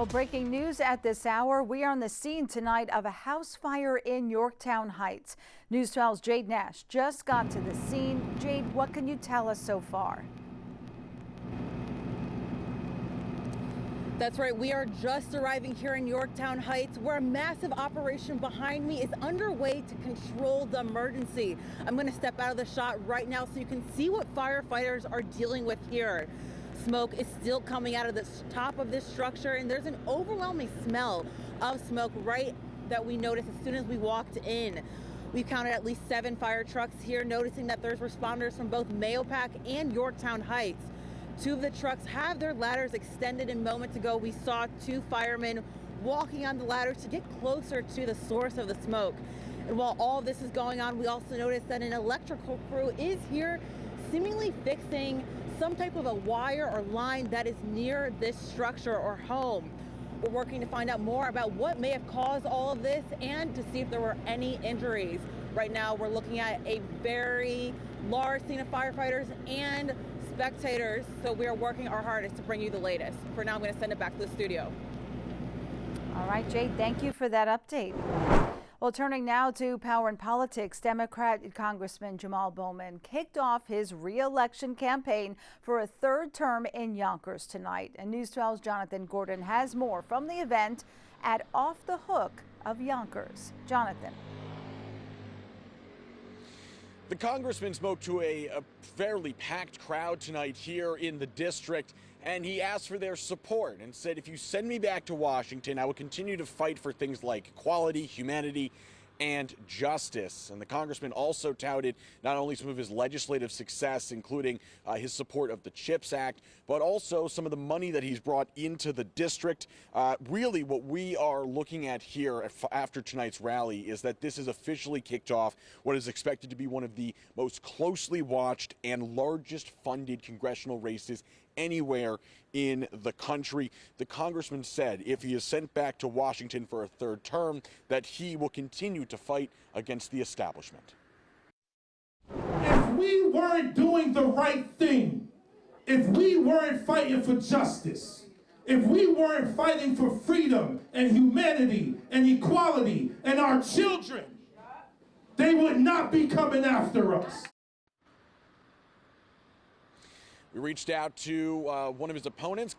Breaking news at this hour. We are on the scene tonight of a house fire in Yorktown Heights. News 12's Jade Nash just got to the scene. Jade, what can you tell us so far? That's right. We are just arriving here in Yorktown Heights, where a massive operation behind me is underway to control the emergency. I'm going to step out of the shot right now so you can see what firefighters are dealing with here. Smoke is still coming out of the top of this structure, and there's an overwhelming smell of smoke right that we noticed as soon as we walked in. We counted at least 7 fire trucks here, noticing that there's responders from both Mahopac and Yorktown Heights. 2 of the trucks have their ladders extended, and moments ago we saw 2 firemen walking on the ladders to get closer to the source of the smoke. And while all of this is going on, we also noticed that an electrical crew is here seemingly fixing some type of a wire or line that is near this structure or home. We're working to find out more about what may have caused all of this and to see if there were any injuries. Right now, we're looking at a very large scene of firefighters and spectators, so we are working our hardest to bring you the latest. For now, I'm going to send it back to the studio. All right, Jade, thank you for that update. Well, turning now to power and politics, Democrat Congressman Jamal Bowman kicked off his re-election campaign for a 3rd term in Yonkers tonight. And News 12's Jonathan Gordon has more from the event at Off the Hook of Yonkers. Jonathan. The congressman spoke to a fairly packed crowd tonight here in the district, and he asked for their support and said, if you send me back to Washington, I will continue to fight for things like equality, humanity, and justice. And the congressman also touted not only some of his legislative success, including his support of the CHIPS Act, but also some of the money that he's brought into the district. Really, what we are looking at here after tonight's rally is that this has officially kicked off what is expected to be one of the most closely watched and largest funded congressional races anywhere in the country. The congressman said if he is sent back to Washington for a 3rd term, that he will continue to fight against the establishment. If we weren't doing the right thing, if we weren't fighting for justice, if we weren't fighting for freedom and humanity and equality and our children, they would not be coming after us. We reached out to one of his opponents,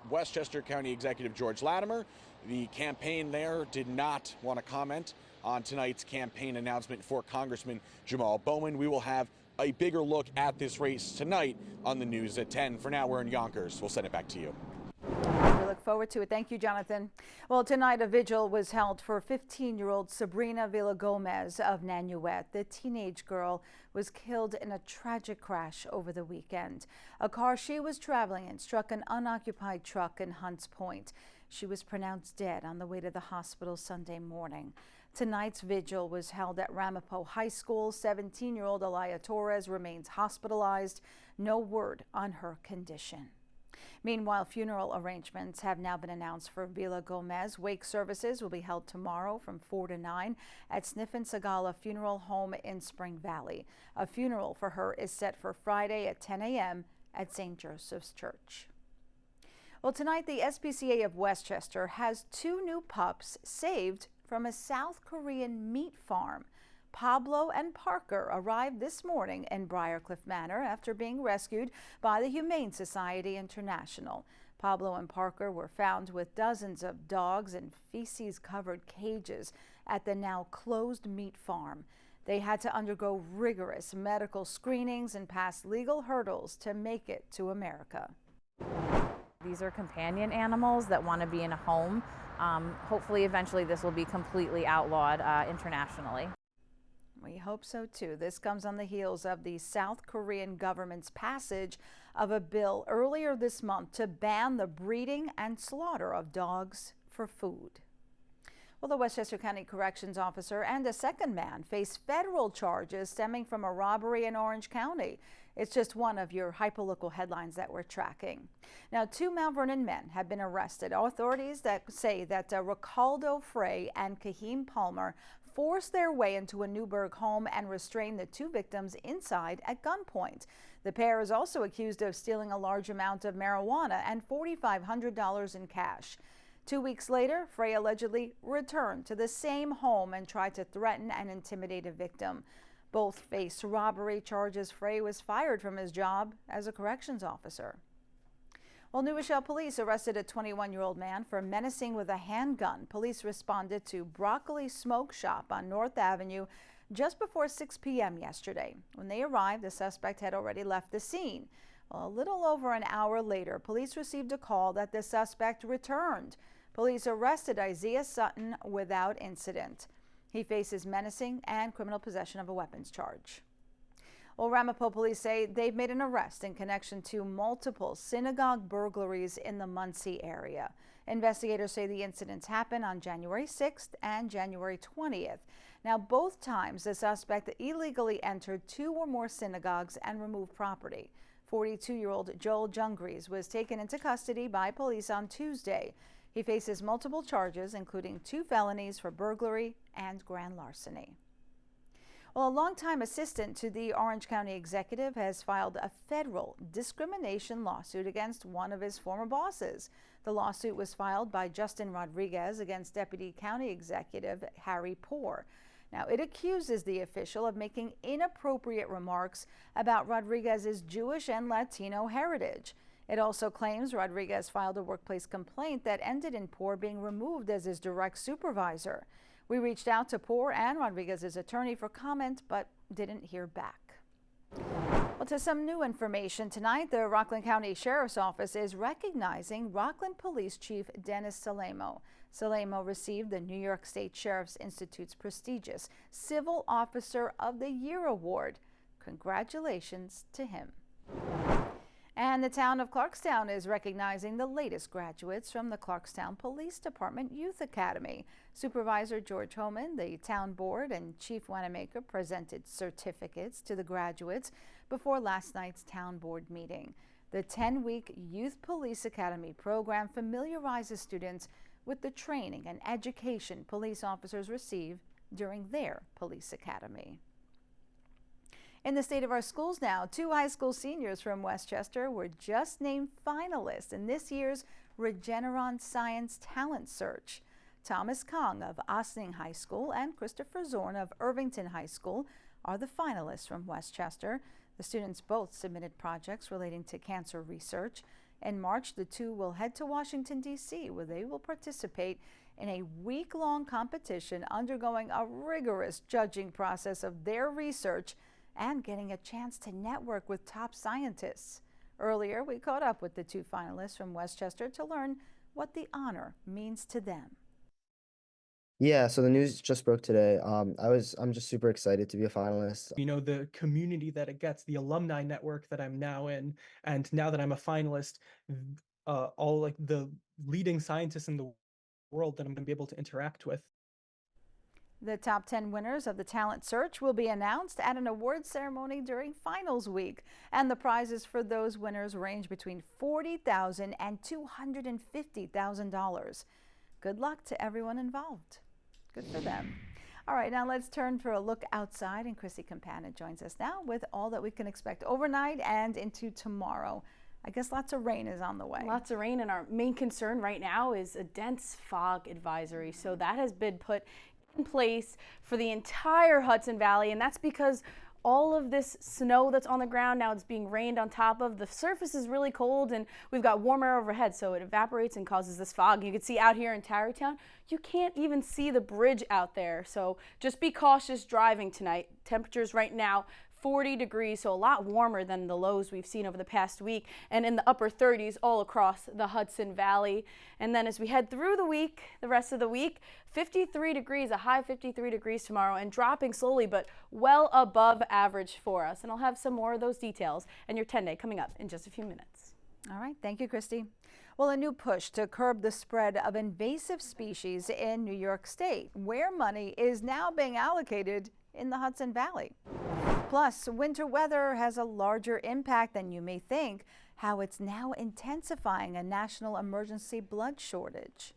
Westchester County Executive George Latimer. The campaign there did not want to comment on tonight's campaign announcement for Congressman Jamal Bowman. We will have a bigger look at this race tonight on the news at 10. For now, we're in Yonkers. We'll send it back to you. We look forward to it. Thank you, Jonathan. Well, tonight a vigil was held for 15-year-old Sabrina Villagomez of Nanuet. The teenage girl was killed in a tragic crash over the weekend. A car she was traveling in struck an unoccupied truck in Hunts Point. She was pronounced dead on the way to the hospital Sunday morning. Tonight's vigil was held at Ramapo High School. 17-year-old Alaya Torres remains hospitalized. No word on her condition. Meanwhile, funeral arrangements have now been announced for Villagomez. Wake services will be held tomorrow from 4 to 9 at Sniffen Sagala Funeral Home in Spring Valley. A funeral for her is set for Friday at 10 a.m. at St. Joseph's Church. Well, tonight the SPCA of Westchester has 2 new pups saved from a South Korean meat farm. Pablo and Parker arrived this morning in Briarcliff Manor after being rescued by the Humane Society International. Pablo and Parker were found with dozens of dogs in feces-covered cages at the now closed meat farm. They had to undergo rigorous medical screenings and pass legal hurdles to make it to America. These are companion animals that want to be in a home. Hopefully, eventually, this will be completely outlawed internationally. We hope so, too. This comes on the heels of the South Korean government's passage of a bill earlier this month to ban the breeding and slaughter of dogs for food. Well, the Westchester County Corrections Officer and a second man face federal charges stemming from a robbery in Orange County. It's just one of your hyperlocal headlines that we're tracking. Now, 2 Mount Vernon men have been arrested. Authorities that say that Ricaldo Frey and Kahim Palmer forced their way into a Newburgh home and restrained the 2 victims inside at gunpoint. The pair is also accused of stealing a large amount of marijuana and $4,500 in cash. 2 weeks later, Frey allegedly returned to the same home and tried to threaten and intimidate a victim. Both faced robbery charges. Frey was fired from his job as a corrections officer. Well, New Rochelle police arrested a 21-year-old man for menacing with a handgun. Police responded to Broccoli Smoke Shop on North Avenue just before 6 p.m. yesterday. When they arrived, the suspect had already left the scene. Well, a little over an hour later, police received a call that the suspect returned. Police arrested Isaiah Sutton without incident. He faces menacing and criminal possession of a weapons charge. Well, Ramapo police say they've made an arrest in connection to multiple synagogue burglaries in the Muncie area. Investigators say the incidents happened on January 6th and January 20th. Now, both times the suspect illegally entered 2 or more synagogues and removed property. 42-year-old Joel Jungries was taken into custody by police on Tuesday. He faces multiple charges, including 2 felonies for burglary and grand larceny. Well, a longtime assistant to the Orange County executive has filed a federal discrimination lawsuit against one of his former bosses. The lawsuit was filed by Justin Rodriguez against Deputy County Executive Harry Poore. Now, it accuses the official of making inappropriate remarks about Rodriguez's Jewish and Latino heritage. It also claims Rodriguez filed a workplace complaint that ended in Poore being removed as his direct supervisor. We reached out to Poore and Rodriguez's attorney for comment, but didn't hear back. Well, to some new information tonight, the Rockland County Sheriff's Office is recognizing Rockland Police Chief Dennis Salemo. Salemo received the New York State Sheriff's Institute's prestigious Civil Officer of the Year Award. Congratulations to him. And the town of Clarkstown is recognizing the latest graduates from the Clarkstown Police Department Youth Academy. Supervisor George Homan, the town board, and Chief Wanamaker presented certificates to the graduates before last night's town board meeting. The 10-week Youth Police Academy program familiarizes students with the training and education police officers receive during their police academy. In the state of our schools now, 2 high school seniors from Westchester were just named finalists in this year's Regeneron Science Talent Search. Thomas Kong of Ossining High School and Christopher Zorn of Irvington High School are the finalists from Westchester. The students both submitted projects relating to cancer research. In March, the 2 will head to Washington, D.C., where they will participate in a week-long competition undergoing a rigorous judging process of their research and getting a chance to network with top scientists. Earlier, we caught up with the 2 finalists from Westchester to learn what the honor means to them. Yeah, so the news just broke today. I'm just super excited to be a finalist. You know, the community that it gets, the alumni network that I'm now in, and now that I'm a finalist, all like the leading scientists in the world that I'm going to be able to interact with. The top 10 winners of the talent search will be announced at an awards ceremony during finals week, and the prizes for those winners range between $40,000 and $250,000. Good luck to everyone involved. Good for them. All right, now let's turn for a look outside, and Chrissy Campana joins us now with all that we can expect overnight and into tomorrow. I guess lots of rain is on the way. Lots of rain, and our main concern right now is a dense fog advisory. So that has been put in place for the entire Hudson Valley, and that's because all of this snow that's on the ground now, it's being rained on top of. The surface is really cold, and we've got warm air overhead, so it evaporates and causes this fog. You can see out here in Tarrytown, you can't even see the bridge out there. So just be cautious driving tonight. Temperatures right now 40 degrees, so a lot warmer than the lows we've seen over the past week, and in the upper 30s all across the Hudson Valley. And then as we head through the week, the rest of the week, 53 degrees, a high 53 degrees tomorrow, and dropping slowly, but well above average for us. And I'll have some more of those details and your 10-day coming up in just a few minutes. All right, thank you, Christy. Well, a new push to curb the spread of invasive species in New York State, where money is now being allocated in the Hudson Valley. Plus, winter weather has a larger impact than you may think, how it's now intensifying a national emergency blood shortage.